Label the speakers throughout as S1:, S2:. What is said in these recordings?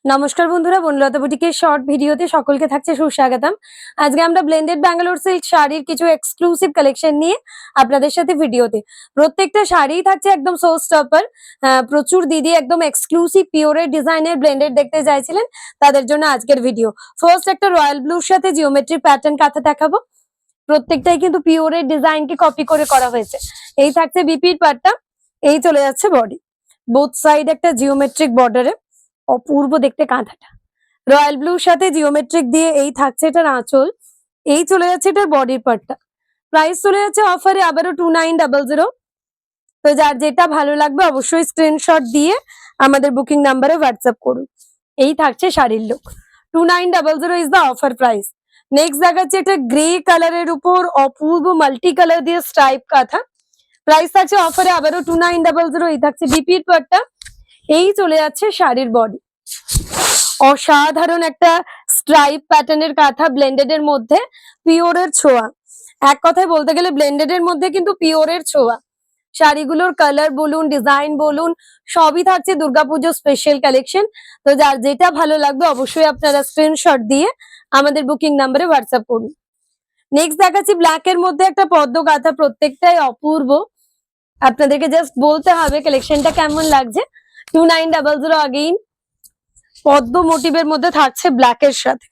S1: নমস্কার বন্ধুরা, বনলতা বুটিকের শর্ট ভিডিওতে সকলকে থাকছে সুস্বাগতম। আজকে আমরা ব্লেন্ডেড ব্যাঙ্গালোর সিল্ক শাড়ির কিছু এক্সক্লুসিভ কালেকশন নিয়ে আপনাদের সাথে ভিডিওতে। প্রত্যেকটা শাড়িই থাকছে একদম শো স্টপার। প্রচুর দিদি একদম এক্সক্লুসিভ পিওরের ডিজাইনের ব্লেন্ডেড দেখতে চাইছিলেন, তাদের জন্য আজকের ভিডিও। ফার্স্ট একটা রয়্যাল ব্লুর সাথে জিওমেট্রিক প্যাটার্ন কাঁথা দেখাবো। প্রত্যেকটাই কিন্তু পিওরের ডিজাইনকে কপি করে করা হয়েছে। এই থাকছে বিপির পাটটা, এই চলে যাচ্ছে বডি। বোথ সাইড একটা জিওমেট্রিক বর্ডারে অপূর্ব দেখতে কাঁথাটা। রয়্যাল ব্লুর সাথে জিওমেট্রিক দিয়ে এই থাকছে এটার আঁচল, এই চলে যাচ্ছে এটার বডির পার্টটা। প্রাইস চলে যাচ্ছে অফারে আবারও 2900। তো যার যেটা ভালো লাগবে অবশ্যই স্ক্রিনশট দিয়ে আমাদের বুকিং নাম্বারে হোয়াটসঅ্যাপ করুন। এই থাকছে শাড়ির look. 2900 is the offer price. Next দেখাচ্ছে একটা গ্রে কালারের উপর অপূর্ব মাল্টি কালার দিয়ে স্ট্রাইপ কাঁথা। প্রাইস থাকছে অফারে আবারও 2900। এই থাকছে বিপির পার্টটা, এই চলে যাচ্ছে শাড়ির বডি। অসাধারণ একটা স্ট্রাইপ প্যাটার্নের কাঁথা ব্লেন্ডেড এর মধ্যে, পিওরের ছোঁয়া। এক কথায় বলতে গেলে ব্লেন্ডেড এর মধ্যে কিন্তু পিওরের ছোঁয়া। শাড়িগুলোর কালার বলুন, ডিজাইন বলুন, সবই থাকছে দুর্গাপুজো স্পেশাল কালেকশন। তো যার যেটা ভালো লাগবে অবশ্যই আপনারা স্ক্রিনশট দিয়ে আমাদের বুকিং নাম্বারে হোয়াটসঅ্যাপ করুন। নেক্সট দেখাচ্ছি ব্ল্যাক এর মধ্যে একটা পদ্ম কাঁথা, প্রত্যেকটাই অপূর্ব। আপনাদেরকে জাস্ট বলতে হবে কালেকশনটা কেমন লাগছে। 2900 আগেইন পদ্ম মোটিভের মধ্যে থাকছে ব্ল্যাক এর সাথে।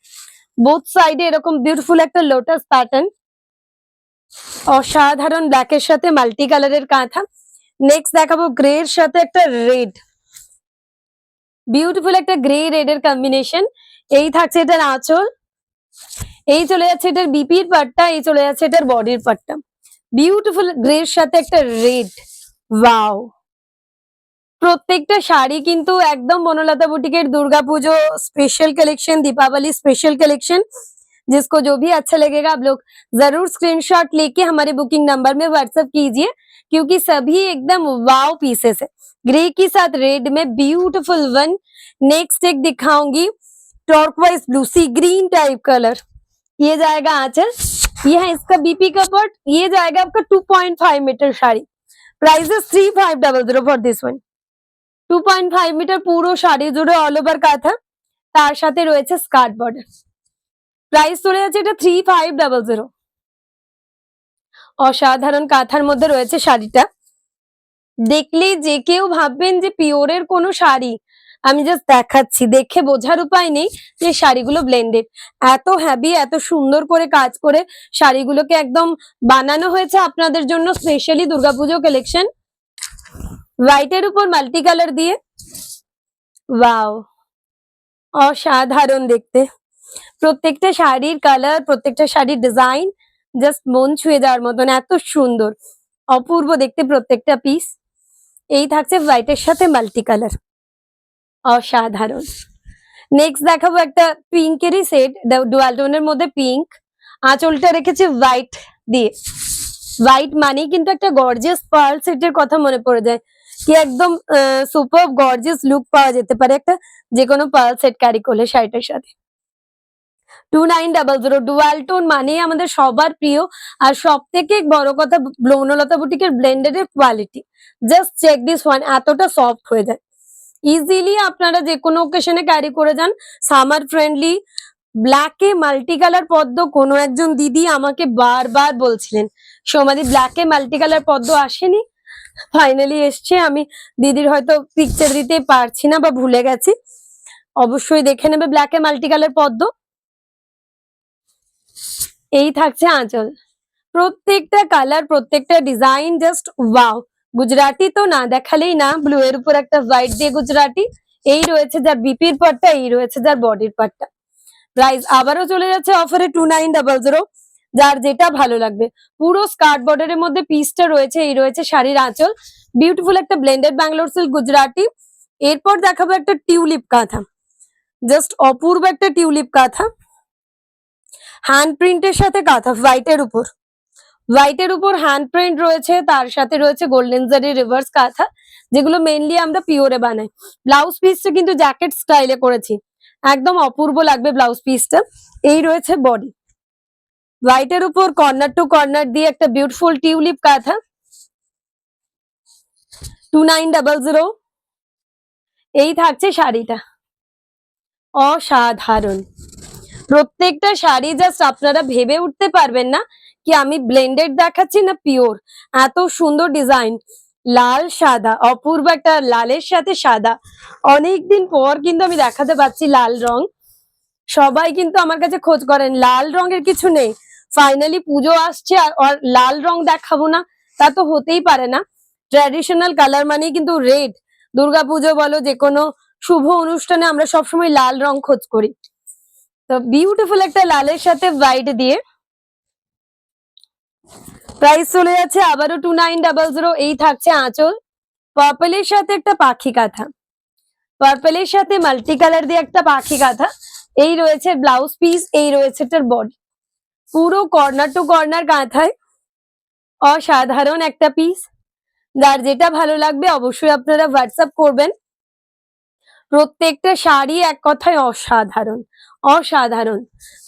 S1: বোথ সাইডে এরকম বিউটিফুল একটা লোটাস প্যাটার্ন, অসাধারণ ব্ল্যাক এর সাথে মাল্টি কালারের কাঁথা। নেক্সট দেখাবো গ্রে এর সাথে একটা রেড, বিউটিফুল একটা গ্রে রেড এর কম্বিনেশন। এই থাকছে এটার আঁচল, এই চলে যাচ্ছে এটার বিপির পাটটা, এই চলে যাচ্ছে এটার বডির পাটটা। বিউটিফুল গ্রে এর সাথে একটা রেড, ওয়াও। প্রত্যেকটা শাড়ি কিন্তু একদম বনলতা বুটিকের Durga Puja special collection, Deepawali special collection. जिसको जो भी अच्छा लगेगा आप लोग जरूर स्क्रीनशॉट लेके हमारे बुकिंग नंबर में व्हाट्सएप कीजिए, क्योंकि सभी एकदम वाव पीसेस है। ग्रे के साथ रेड में ब्यूटीफुल वन। नेक्स्ट एक दिखाऊंगी टॉर्कवाइज ब्लू सी ग्रीन टाइप कलर। ये जाएगा आंचल, ये है इसका बीपी का पार्ट, ये जाएगा आपका 2.5 metre sari. Price is 3500 for this one. 2.5 metre পুরো শাড়ি জুড়ে অল ওভার কাঁথা, তার সাথে রয়েছে স্কার্ট বর্ডার। প্রাইস চলে যাচ্ছে এটা 3500। অসাধারণ কাঁথার মধ্যে রয়েছে শাড়িটা। দেখলেই যে কেউ ভাববেন যে পিওরের কোনো শাড়ি। আমি জাস্ট দেখাচ্ছি, দেখে বোঝার উপায় নেই যে শাড়িগুলো ব্লেন্ডেড। এত হ্যাভি, এত সুন্দর করে কাজ করে শাড়িগুলোকে একদম বানানো হয়েছে আপনাদের জন্য স্পেশালি দুর্গাপুজো কালেকশন। হোয়াইটের উপর মাল্টি কালার দিয়ে, ওয়াও, অসাধারণ দেখতে। প্রত্যেকটা শাড়ির কালার, প্রত্যেকটা শাড়ির ডিজাইন জাস্ট মন ছুঁয়ে যাওয়ার মতন, এত সুন্দর অপূর্ব দেখতে প্রত্যেকটা পিস। এই থাকছে হোয়াইটের সাথে মাল্টি কালার, অসাধারণ। নেক্সট দেখাবো একটা পিঙ্কেরই সেট, ডুয়াল টোনের মধ্যে পিঙ্ক। আঁচলটা রেখেছে হোয়াইট দিয়ে। হোয়াইট মানেই কিন্তু একটা গর্জিয়াস পার্ল সেটের কথা মনে পড়ে যায়, কি একদম সুপার গর্জিয়াস লুক পাওয়া যেতে পারে একটা যে কোনো পার্ল সেট ক্যারি করলে শাড়িটার সাথে। 2900 ডুয়াল টোন মানে আমাদের সবার প্রিয়। আর সব থেকে বড় কথা বনলতা বুটিকের ব্লেন্ডেড এর quality, just check this one, এতটা সফট হয়ে যায়। ইজিলি আপনারা যে কোনো ওকেশনে ক্যারি করে যান, সামার ফ্রেন্ডলি। ব্ল্যাকে মাল্টি কালার পদ্ম কোনো একজন দিদি আমাকে বারবার বলছিলেন, সোমাদি ব্ল্যাকে মাল্টি কালার পদ্ম আসেনি, ফাইনালি এসছে। আমি দিদির হয়তো পিকচার দিতে পারছি না বা ভুলে গেছি, অবশ্যই দেখে নেবে ব্ল্যাকে মাল্টি কালার পদ্ম। এই থাকছে আঁচল, প্রত্যেকটা কালার, প্রত্যেকটা ডিজাইন জাস্ট ওয়াও। গুজরাটি তো না দেখালেই না, ব্লু এর উপর একটা হোয়াইট দিয়ে গুজরাটি। এই রয়েছে যার বিপির পার্টটা, এই রয়েছে যার বডির পার্টটা। প্রাইস আবারও চলে যাচ্ছে অফারে 2900। যার যেটা ভালো লাগবে। পুরো স্কার্ট বর্ডারের মধ্যে পিসটা রয়েছে, এই রয়েছে শাড়ির আঁচল। বিউটিফুল একটা ব্লেন্ডেড ব্যাঙ্গালোর সিল্ক গুজরাটি। এরপর দেখাবো একটা টিউলিপ কাঁথা, জাস্ট অপূর্ব একটা টিউলিপ কাঁথা। হ্যান্ড প্রিন্টের সাথে কাঁথা, হোয়াইটের উপর হ্যান্ড প্রিন্ট রয়েছে, তার সাথে রয়েছে গোল্ডেন জারি রিভার্স কাঁথা, যেগুলো মেইনলি আমরা পিওরে বানাই। ব্লাউজ পিসটা কিন্তু জ্যাকেট স্টাইলে করেছি, একদম অপূর্ব লাগবে ব্লাউজ পিসটা। এই রয়েছে বডি, হোয়াইটের উপর কর্নার টু কর্নার দিয়ে একটা বিউটিফুল টিউলিপ কাঁথা। 2900। এই থাকছে শাড়িটা, অসাধারণ। প্রত্যেকটা শাড়ি জাস্ট আপনারা ভেবে উঠতে পারবেন না কি আমি ব্লেন্ডেড দেখাচ্ছি না পিওর। এত সুন্দর ডিজাইন, লাল সাদা, অপূর্ব একটা লালের সাথে সাদা। অনেকদিন পর কিন্তু আমি দেখাতে পাচ্ছি লাল রং। সবাই কিন্তু আমার কাছে খোঁজ করেন লাল রঙের কিছু নেই, ফাইনালি পুজো আসছে আর লাল রং দেখাবো না, তা তো হতেই পারে না। ট্র্যাডিশনাল কালার মানেই কিন্তু রেড। দুর্গাপুজো বলো, যে কোনো শুভ অনুষ্ঠানে আমরা সবসময় লাল রং খোঁজ করি। তো বিউটিফুল একটা লালের সাথে হোয়াইট দিয়ে প্রাইস চলে যাচ্ছে আবারও 2900। এই থাকছে আঁচল, পার্পলের সাথে একটা পাখি কাঁথা, পার্পলের সাথে মাল্টি কালার দিয়ে একটা পাখি কাঁথা। এই রয়েছে ব্লাউজ পিস, এই রয়েছে এটার বডি। পুরো কর্নার টু কর্নার কাঁথায় অসাধারণ একটা পিস। যার যেটা ভালো লাগবে অবশ্যই আপনারা হোয়াটসঅ্যাপ করবেন। প্রত্যেকটা শাড়ি এক কথায় অসাধারণ, অসাধারণ।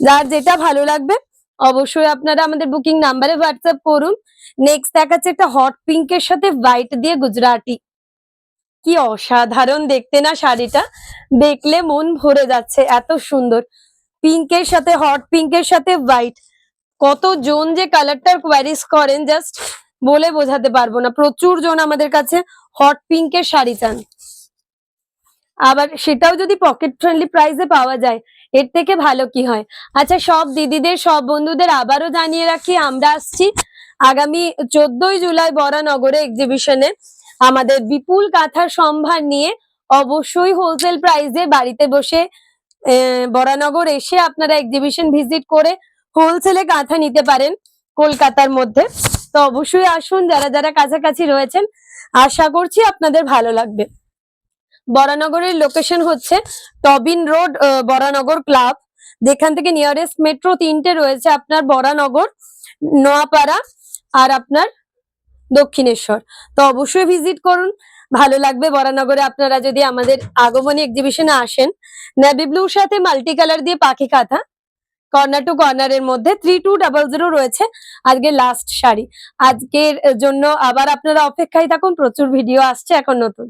S1: যার যেটা ভালো লাগবে অবশ্যই আপনারা আমাদের বুকিং নাম্বারে হোয়াটসঅ্যাপ করুন। নেক্সট দেখাচ্ছে একটা হট পিঙ্কের সাথে হোয়াইট দিয়ে গুজরাটি। কি অসাধারণ দেখতে না শাড়িটা, দেখলে মন ভরে যাচ্ছে, এত সুন্দর। পিঙ্কের সাথে, হট পিঙ্কের সাথে হোয়াইট, কতজন যে কালারটার কোয়ারিজ করেন জাস্ট বলে বোঝাতে পারবো না। প্রচুর জন আমাদের কাছে হট পিঙ্কের শাড়ি চান, আবার সেটাও যদি পকেট ফ্রেন্ডলি প্রাইসে পাওয়া যায়, এর থেকে ভালো কি হয়। আচ্ছা, সব দিদিদের, সব বন্ধুদের আবারও জানিয়ে রাখি, আমরা আসছি আগামী 14ই জুলাই বরানগরে এক্সিবিশনে আমাদের বিপুল কাঁথার সম্ভার নিয়ে। অবশ্যই হোলসেল প্রাইসে বাড়িতে বসে বরানগর এসে আপনারা এক্সিবিশন ভিজিট করে হোলসেলে কাঁথা নিতে পারেন কলকাতার মধ্যে। তো অবশ্যই আসুন, যারা যারা কাছাকাছি রয়েছেন, আশা করছি আপনাদের ভালো লাগবে। বরানগরের লোকেশন হচ্ছে টবিন রোড, বরানগর ক্লাব, যেখান থেকে নিয়ারেস্ট মেট্রো 3টে রয়েছে, আপনার বরানগর, নোয়াপাড়া আর আপনার দক্ষিণেশ্বর। তো অবশ্যই ভিজিট করুন, ভালো লাগবে বরানগরে আপনারা যদি আমাদের আগমনী এক্সিবিশনে আসেন। নেভি ব্লুর সাথে মাল্টি কালার দিয়ে পাখি কাঁথা, কর্নার টু কর্নারের মধ্যে 3200 রয়েছে আজকের লাস্ট শাড়ি। আজকের জন্য আবার আপনারা অপেক্ষায় থাকুন, প্রচুর ভিডিও আসছে এখন নতুন।